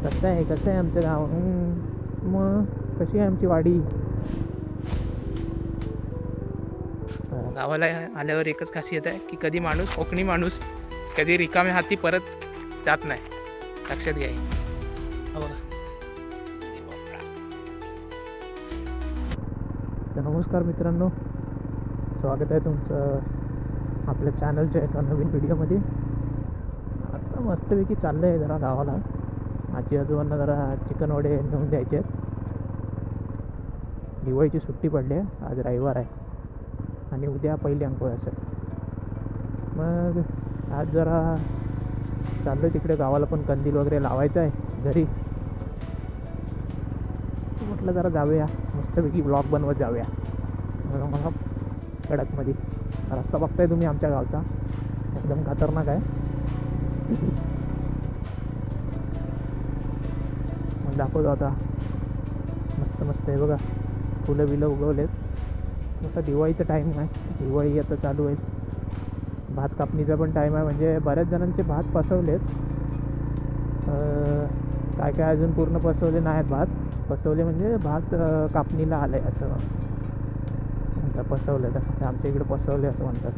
कसं आहे आमचं गाव? मग कशी आहे आमची वाडी? गावाला आल्यावर एकच खासियत आहे की कधी माणूस, कोकणी माणूस कधी रिकाम्या हाती परत जात नाही, लक्षात घ्या. तर नमस्कार मित्रांनो, स्वागत आहे तुमचं आपल्या चॅनलच्या एका नवीन व्हिडिओमध्ये. आता मस्तपैकी चाललं आहे जरा गावाला. आजी आजोबांना जरा चिकन वडे नेऊन द्यायचे आहेत. दिवाळीची सुट्टी पडली आहे, आज रविवार आहे आणि उद्या पहिली अंकुळ असेल. मग आज जरा चाललो आहे तिकडे गावाला, पण कंदील वगैरे लावायचं आहे घरी. म्हटलं जरा जाऊया, मस्तपैकी ब्लॉग बनवत जाऊया. मला कडकमध्ये रस्ता बघताय तुम्ही आमच्या गावचा, एकदम खतरनाक आहे. मग दाखवतो आता. मस्त आहे बघा, फुलं बिलं उगवलेत. आता दिवाळीचा टाईम आहे, दिवाळी आता चालू आहे. भात कापणीचा पण टाईम आहे, म्हणजे बऱ्याच जणांचे भात पसवलेत. काय अजून पूर्ण पसवले नाही आहेत. भात पसवले म्हणजे भात कापणीला आलं आहे असं म्हणतात. पसवलं तर आमच्या इकडे पसवले असं म्हणतात.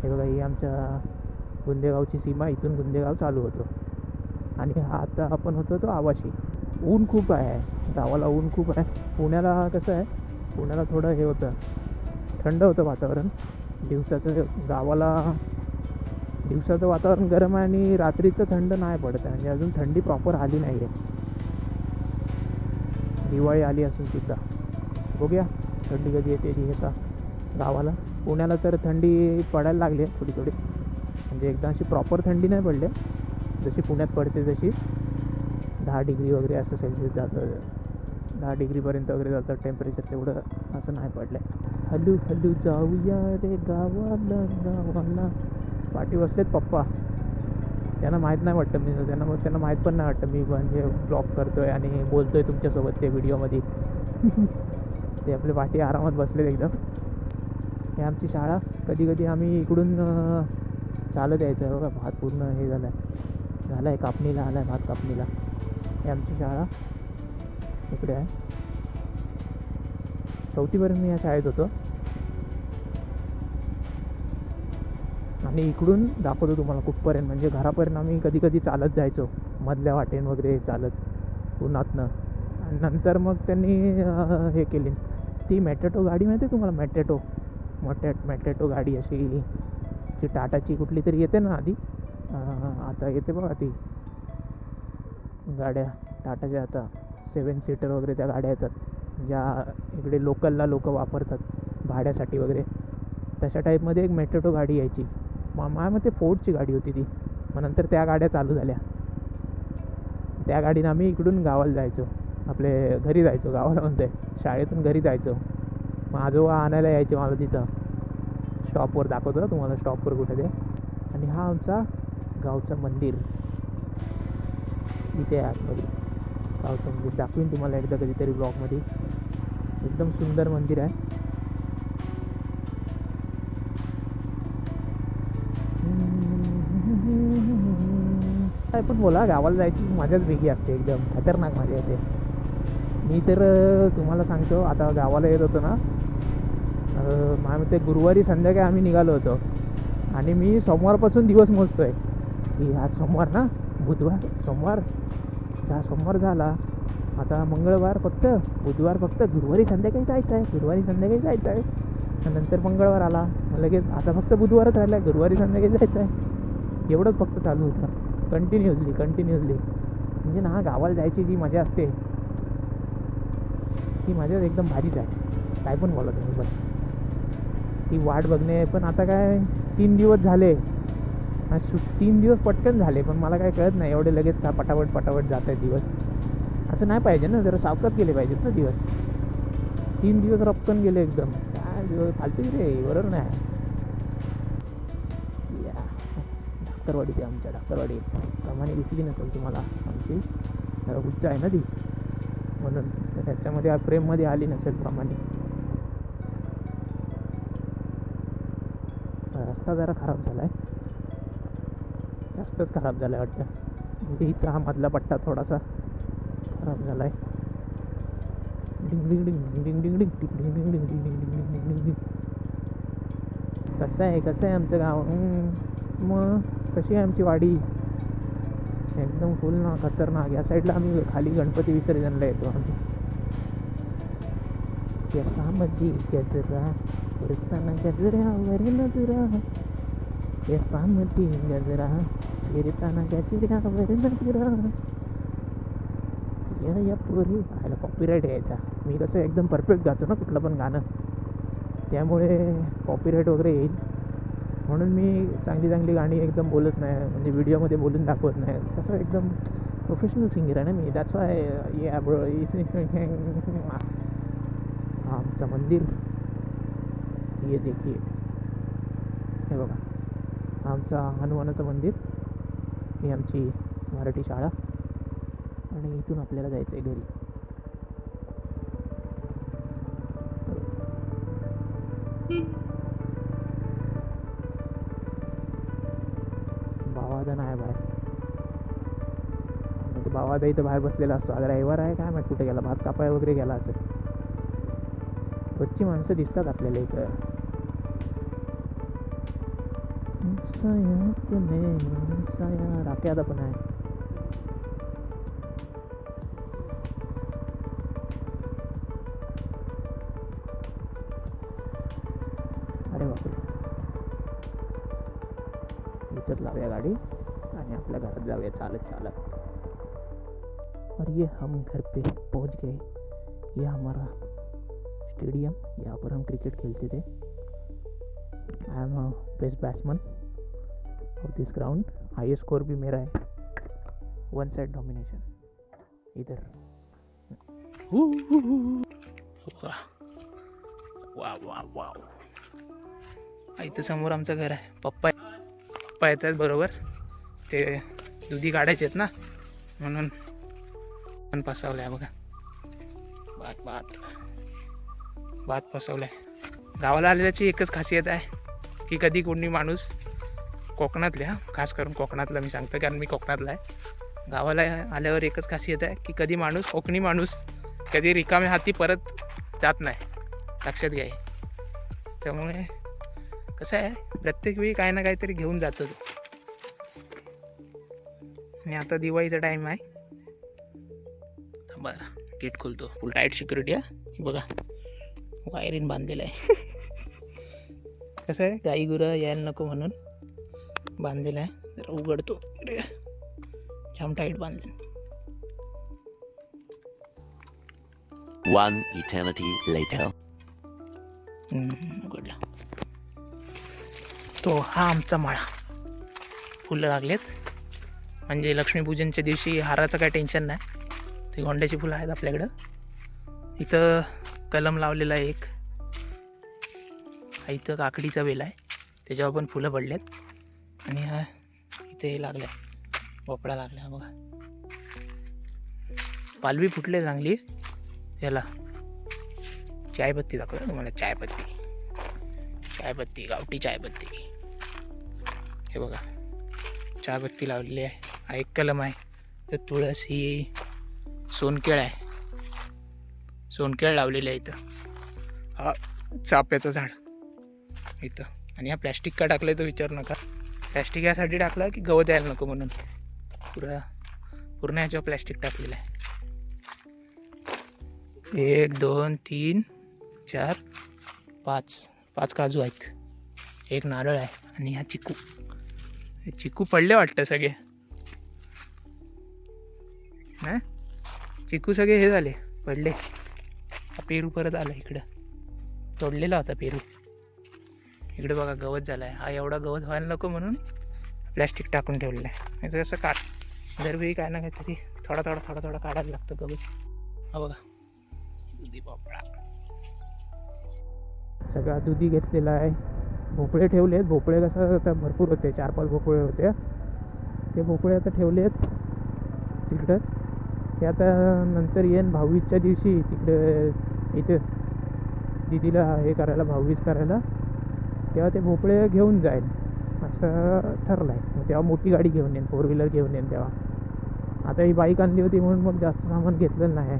हे बघा, ही आमच्या गुंदेगावची सीमा, इथून गुंदेगाव चालू होतो. आणि आता आपण होतो तो आवाशी. ऊन खूप आहे गावाला, ऊन खूप आहे. पुण्याला कसं आहे, पुण्याला थोडं हे होतं, थंड होतं वातावरण दिवसाचं. गावाला दिवसाचं वातावरण गरम आहे आणि रात्रीचं थंड नाही पडत आहे, म्हणजे अजून थंडी प्रॉपर आली नाही आहे. दिवाळी आली असून सुद्धा बघूया थंडी कधी येते ती येता गावाला. पुण्याला तर थंडी पडायला लागली आहे थोडी थोडी, म्हणजे एकदा अशी प्रॉपर थंडी नाही पडली जशी पुण्यात पडते, जशी 10 डिग्री वगैरे असं सेल्सिअस जातं, 10 डिग्रीपर्यंत वगैरे जातं टेम्परेचर. तेवढं असं नाही पडलं आहे. हलू जाऊया रे गावाला. पाठी बसलेत पप्पा, त्यांना माहीत नाही वाटतं मी, त्यांना माहीत पण नाही वाटतं मी म्हणजे ब्लॉग करतो आहे आणि बोलतो आहे तुमच्यासोबत ते व्हिडिओमध्ये. ते आपले पाठी आरामात बसलेत एकदम. हे आमची शाळा. कधी आम्ही इकडून चालत यायचं आहे. बघा, भात पूर्ण हे झालं आहे, कापणीला आला आहे भात कापणीला. हे आमची शाळा इकडे आहे. 4थीपर्यंत मी या शाळेत होतो. आणि इकडून दाखवतो तुम्हाला कुठपर्यंत, म्हणजे घरापर्यंत आम्ही कधी चालत जायचो, मधल्या वाटेन वगैरे चालत उन्हातनं. आणि नंतर मग त्यांनी हे केली, ती मॅटेटो गाडी माहिती आहे तुम्हाला? मॅटेटो गाडी अशी जी टाटाची कुठली तरी येते ना आधी, आता येते बघा ती गाड्या टाटाच्या. आता 7 सीटर वगैरे त्या गाड्या येतात, ज्या इकडे लोकलला लोक वापरतात भाड्यासाठी वगैरे. तशा टाईपमध्ये एक मॅटेटो गाडी यायची. माझ्या मते फोर्डची गाडी होती ती. मग नंतर त्या गाड्या चालू झाल्या. त्या गाडीनं आम्ही इकडून गावाला जायचो, आपले घरी जायचो. गावाला म्हणते, शाळेतून घरी जायचो. मग आजोबा आणायला यायचे मला तिथं स्टॉपवर. दाखवतो तुम्हाला स्टॉपवर कुठे ते. आणि हा आमचा गावचं मंदिर इथे आहे आतमध्ये. गावचं मंदिर दाखवीन तुम्हाला एकदा कधीतरी ब्लॉगमध्ये. एकदम सुंदर मंदिर आहे. काय पण बोला, गावाला जायची मजाच वेगळी असते, एकदम खतरनाक मजा येते. मी तर तुम्हाला सांगतो, आता गावाला येत होतो ना, माझ्या मते गुरुवारी संध्याकाळी आम्ही निघालो होतो. आणि मी सोमवारपासून दिवस मोजतो आहे की आज सोमवार ना, बुधवार, सोमवार झाला, आता मंगळवार फक्त, बुधवार फक्त, गुरुवारी संध्याकाळी जायचं आहे. नंतर मंगळवार आला, लगेच आता फक्त बुधवारच राहिला आहे, गुरुवारी संध्याकाळी जायचं आहे. एवढंच फक्त चालू होतं कंटिन्युअसली. म्हणजे ना, गावाला जायची जी मजा असते ती मजा एकदम भारीच आहे. काय पण बोला तुम्ही, बस ती वाट बघणे. पण आता काय 3 दिवस झाले, 3 दिवस पटकन झाले, पण मला काय कळत नाही एवढे लगेच का पटापट जात आहे दिवस. असं नाही पाहिजे ना, जरा सावकाश गेले पाहिजेत ना दिवस. 3 दिवस रपकन गेले एकदम. काय दिवस फालतू रे, बरोबर नाही. ढाकरवाडी, ते आमच्या ढाकरवाडी कमानी दिसली नसेल तुम्हाला, आमची जरा उच्च आहे ना ती, म्हणून त्याच्यामध्ये फ्रेममध्ये आली नसेल कमानी. रस्ता जरा खराब झाला आहे, जास्तच खराब झाला आहे वाटतं. म्हणजे इथं हा मधला पट्टा थोडासा खराब झाला आहे. डिंग डिंग डिंग डिंग डिंग डिंग डिंग डिंग डिंग डिंग डिंग डिंग डिंग डिंग डिंग डिंग. कसं आहे आमचं गाव? मग कशी आहे आमची वाडी? एकदम फुल ना खतरनाक. या साईडला आम्ही खाली गणपती विसर्जनला येतो आम्ही. केसामध्ये गजरा फिरताना गजऱ्यावर नजरा, केसामध्ये गजरा फिरताना गजऱ्यावर नजरा. या पोरी आयला कॉपीराईट यायचा. मी कसं एकदम परफेक्ट गातो ना कुठलं पण गाणं, त्यामुळे कॉपीराईट वगैरे येईल. म्हणून मी चांगली गाणी एकदम बोलत नाही, म्हणजे व्हिडिओमध्ये बोलून दाखवत नाही. कसं एकदम प्रोफेशनल सिंगर आहे ना मी. दॅट्स वाय या ब्रो. आमचं मंदिर ये देखिए, हे बघा आमचा हनुमानाचं मंदिर. ही आमची मराठी शाळा आणि इथून आपल्याला जायचं आहे घरी. बावादा नाही बाहेर, म्हणजे बावादा इथं बाहेर बसलेला असतो. आता रविवार आहे काय माहीत कुठे गेला, भात कापाय वगैरे गेला असेल. रोजची माणसं दिसतात आपल्याला इथं. राखे आता पण आहे. अरे बापरे, इथंच लावूया गाडी आणि आपल्या घरात जाऊया चालत चालत. और ये हम घर पे पहुंच गए. ये हमारा स्टेडियम, यहाँ पर हम क्रिकेट खेलते थे. I am a best batsman of this ground. Highest score भी मेरा है. 1 साइड डोमिनेशन इधर. Wow wow wow. इथं समोर आमचं घर आहे. पप्पा येतात बरोबर. ते दुधी काढायचे आहेत ना, म्हणून पण पसवलं आहे बघा. भात पसवलं आहे. गावाला आलेल्याची एकच खासियत आहे की कधी कोणी माणूस कोकणातल्या, खास करून कोकणातला मी सांगतो कारण मी कोकणातला आहे. गावाला आल्यावर एकच खासियत आहे की कधी माणूस, कोकणी माणूस कधी रिकाम्या हाती परत जात नाही. लक्षात घ्या. त्यामुळे कसं आहे, प्रत्येक वेळी काही ना काहीतरी घेऊन जातो तो. आणि आता दिवाळीचा टाईम आहे. बरं, गेट खोलतो. फुल टाईट सिक्युरिटी आहे बघा. वायरीन बांधलेलं आहे. कसं आहे, गाई गुरं यायला नको म्हणून बांधलेलं आहे. जरा उघडतो. जाम टाईट बांधले. One eternity later. उघडला. तो हा आमचा माळा. फुलं लागलेत, म्हणजे लक्ष्मीपूजनच्या दिवशी हाराचं काय टेन्शन नाही. ते गोंड्याची फुलं आहेत आपल्याकडं. इथं कलम लावलेला आहे एक. इथं काकडीचा वेल आहे, त्याच्यावर पण फुलं पडलेत. आणि हा इथे हे लागलं आहे, भोपळा लागला आहे बघा. पालवी फुटले चांगली. याला चायपत्ती दाखवतो तुम्हाला. चायपत्ती गावठी चायपत्ती. हे बघा चायपत्ती लावलेली आहे. हा एक कलम आहे. तर तुळस, सोनकेळ आहे. सोनकेळ लावलेलं आहे इथं. हा चाफ्याचं झाड इथं. आणि हा प्लॅस्टिक का टाकलं आहे तो विचारू नका. प्लॅस्टिक यासाठी टाकलं की गवत यायला नको म्हणून. पूर्ण ह्याच्यावर प्लॅस्टिक टाकलेलं आहे. 1 2 3 4 5 काजू आहेत. एक नारळ आहे. आणि हा चिकू पडले वाटतं सगळे ना. चिकू सगळे हे झाले, पडले. पेरू परत आला इकडं. तोडलेला होता पेरू. इकडे बघा गवत झालं आहे. हा एवढा गवत व्हायला नको म्हणून प्लॅस्टिक टाकून ठेवलेलं आहे. नाही तर कसं दरवेळी काय ना काहीतरी थोडा काढायला लागतं गवत. हा बघा दुधी भोपळा. सगळा दुधी घेतलेला आहे. भोपळे ठेवले आहेत. भोपळे कसं आता भरपूर होते, 4-5 भोपळे होते. ते भोपळे आता ठेवले आहेत तिकडंच. ते आता नंतर येईन भाऊबीजच्या दिवशी तिकडे इथे दिदीला हे करायला, भाऊबीज करायला, तेव्हा ते भोपळे घेऊन जाईल असं ठरलं आहे. मग तेव्हा मोठी गाडी घेऊन येईन, 4 व्हीलर घेऊन येईन तेव्हा. आता ही बाईक आणली होती म्हणून मग जास्त सामान घेतलेलं नाही.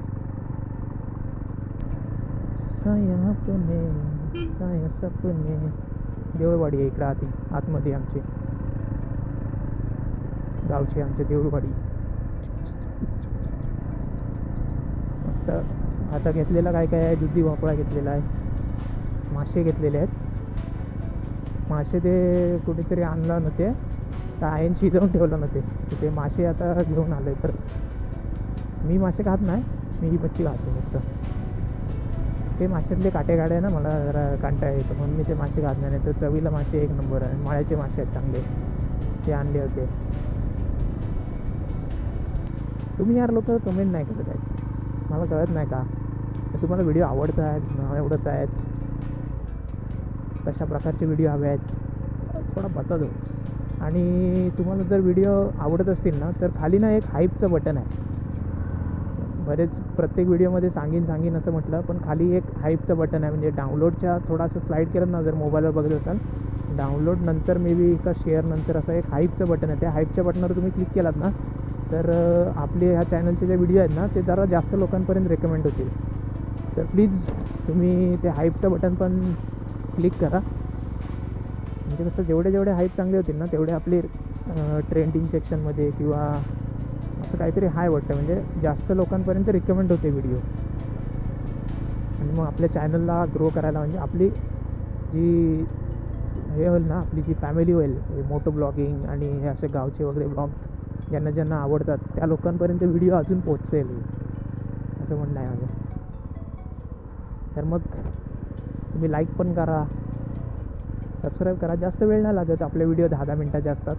साया अपने साया सपने. देऊळवाडी आहे इकडं आतमध्ये आमची गावची आमच्या देऊळवाडी. मस्त. आता घेतलेला काय काय आहे, दुधी भोपळा घेतलेला आहे, मासे घेतलेले आहेत. मासे ते कुठेतरी आणलं नव्हते तर आईन शिजवून ठेवलं नव्हते तर ते मासे आता घेऊन आले. तर मी मासे खात नाही, मी मच्छी खातो फक्त. ते माशातले काटे काढे ना मला जरा कांटा येतो म्हणून मी ते मासे खात नाही. तर चवीला मासे एक नंबर आहे, माळ्याचे मासे आहेत चांगले, ते आणले होते. तुम्ही यार लोक कमेंट नाही करत आहेत, मला कळत नाही का तुम्हाला व्हिडिओ आवडत आहेत न आवडत आहेत, कशा प्रकारचे व्हिडिओ हवे आहेत थोडा बता दो. आणि तुम्हाला जर व्हिडिओ आवडत असतील ना तर खाली ना एक हाईपचं बटन आहे. बरेच प्रत्येक व्हिडिओमध्ये सांगीन असं म्हटलं, पण खाली एक हाईपचं बटन आहे. म्हणजे डाउनलोडच्या थोडासा स्लाईड केलं ना जर मोबाईलवर बघत असाल, डाउनलोड नंतर मे बी का शेअर नंतर असं एक हाईपचं बटन आहे. त्या हाईपच्या बटनवर तुम्ही क्लिक केलात ना तर आपले ह्या चॅनलचे जे व्हिडिओ आहेत ना ते जरा जास्त लोकांपर्यंत रेकमेंड होतील. तर प्लीज तुम्ही ते हाईपचं बटन पण क्लिक करा. म्हणजे कसं जेवढे हाईप चांगले होतील ना तेवढे आपले ट्रेंडिंग सेक्शनमध्ये किंवा असं काहीतरी हाय वाटतं, म्हणजे जास्त लोकांपर्यंत रिकमेंड होते व्हिडिओ. आणि मग आपल्या चॅनलला ग्रो करायला, म्हणजे आपली जी हे होईल ना, आपली जी फॅमिली होईल, मोटो ब्लॉगिंग आणि हे असे गावचे वगैरे ब्लॉग ज्यांना आवडतात त्या लोकांपर्यंत व्हिडिओ अजून पोचेल असं म्हणणं आहे माझं. तर मग तुम्ही लाईक पण करा, सबस्क्राईब करा. जास्त वेळ नाही लागत, आपले व्हिडिओ 10-10 मिनटाचे असतात,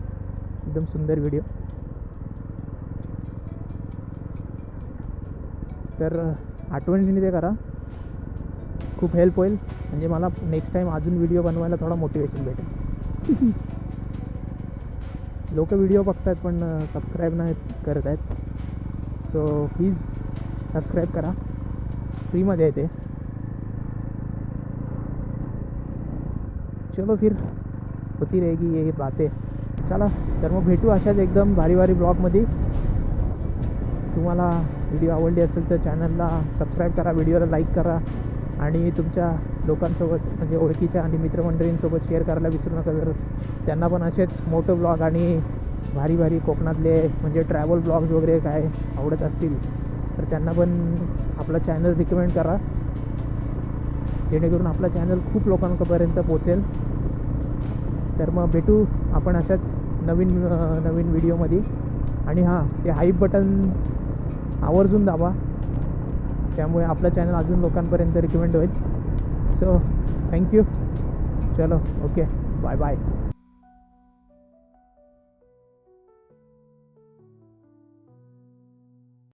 एकदम सुंदर व्हिडिओ. तर आठवणीने ते करा, खूप हेल्प होईल. म्हणजे मला नेक्स्ट टाईम अजून व्हिडिओ बनवायला थोडा मोटिवेशन भेटेल. लोक व्हिडिओ बघतात पण सबस्क्राईब नाही करत आहेत. सो प्लीज सबस्क्राईब करा, फ्रीमध्ये येते. चलो फिर होती रहेगी ये बातें. चला तर मग भेटू अशाच एकदम भारी ब्लॉगमध्ये. तुम्हाला व्हिडिओ आवडली असेल तर चॅनलला सबस्क्राईब करा, व्हिडिओला लाईक करा आणि तुमच्या लोकांसोबत म्हणजे ओळखीच्या आणि मित्रमंडळींसोबत शेअर करायला विसरू नका. जर त्यांना पण असेच मोठे ब्लॉग आणि भारी कोकणातले म्हणजे ट्रॅव्हल ब्लॉग्स वगैरे काय आवडत असतील तर त्यांना पण आपला चॅनल रिकमेंड करा, जेणेकरून आपला चॅनल खूप लोकांपर्यंत पोचेल. तर मग भेटू आपण अशाच नवीन व्हिडिओमध्ये. आणि हां, ते हाईप बटन आवर्जून दाबा, त्यामुळे आपलं चॅनल अजून लोकांपर्यंत रिकमेंड होईल. So thank you. चलो ओके, बाय.